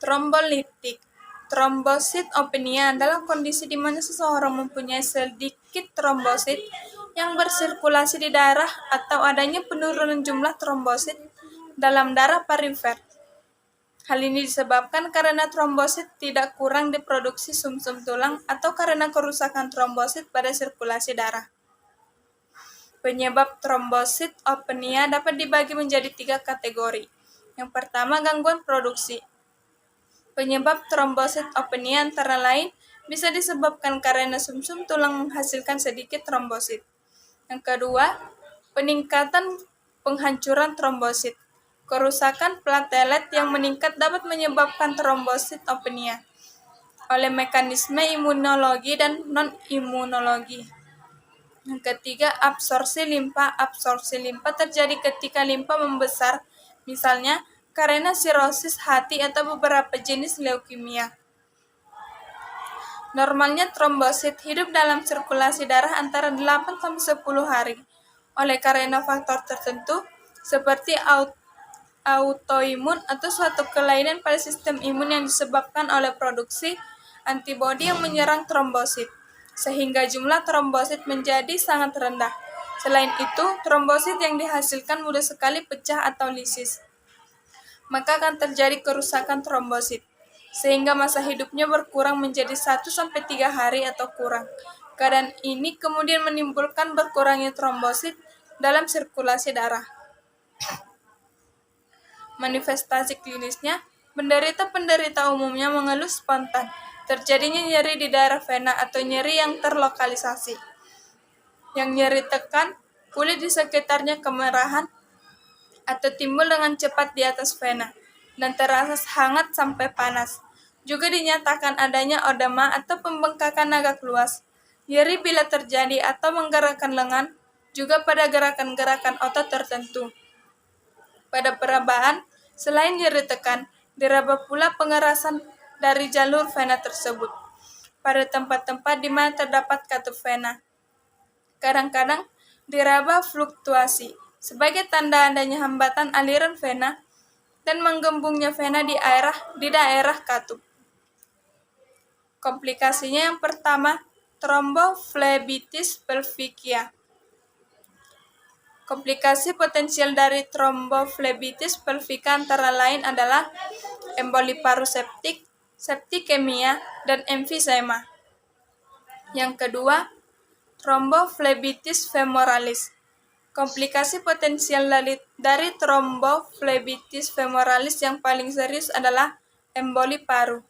Trombolitik. Trombositopenia adalah kondisi di mana seseorang mempunyai sedikit trombosit yang bersirkulasi di darah atau adanya penurunan jumlah trombosit dalam darah perifer. Hal ini disebabkan karena trombosit tidak kurang diproduksi sumsum tulang atau karena kerusakan trombosit pada sirkulasi darah. Penyebab trombositopenia dapat dibagi menjadi 3 kategori. Yang pertama, gangguan produksi. Penyebab trombositopenia antara lain bisa disebabkan karena sumsum tulang menghasilkan sedikit trombosit. Yang kedua, peningkatan penghancuran trombosit. Kerusakan platelet yang meningkat dapat menyebabkan trombositopenia oleh mekanisme imunologi dan non-imunologi. Yang ketiga, absorpsi limfa. Absorpsi limfa terjadi ketika limfa membesar, misalnya karena sirosis hati atau beberapa jenis leukemia. Normalnya trombosit hidup dalam sirkulasi darah antara 8-10 hari. Oleh karena faktor tertentu, seperti autoimun atau suatu kelainan pada sistem imun yang disebabkan oleh produksi antibodi yang menyerang trombosit, sehingga jumlah trombosit menjadi sangat rendah. Selain itu, trombosit yang dihasilkan mudah sekali pecah atau lisis. Maka akan terjadi kerusakan trombosit, sehingga masa hidupnya berkurang menjadi 1-3 hari atau kurang. Keadaan ini kemudian menimbulkan berkurangnya trombosit dalam sirkulasi darah. Manifestasi klinisnya, penderita umumnya mengeluh spontan, terjadinya nyeri di daerah vena atau nyeri yang terlokalisasi. Yang nyeri tekan, kulit di sekitarnya kemerahan, atau timbul dengan cepat di atas vena, dan terasa hangat sampai panas. Juga dinyatakan adanya odema atau pembengkakan agak luas. Nyeri bila terjadi atau menggerakkan lengan, juga pada gerakan-gerakan otot tertentu. Pada perabaan, selain nyeri tekan, diraba pula pengerasan dari jalur vena tersebut. Pada tempat-tempat di mana terdapat katup vena, kadang-kadang diraba fluktuasi, sebagai tanda adanya hambatan aliran vena dan menggembungnya vena di daerah katup. Komplikasinya yang pertama, tromboflebitis pelvikia. Komplikasi potensial dari tromboflebitis pelvika antara lain adalah emboli paru septik, septikemia, dan emfisema. Yang kedua, tromboflebitis femoralis. Komplikasi potensial dari tromboflebitis femoralis yang paling serius adalah emboli paru.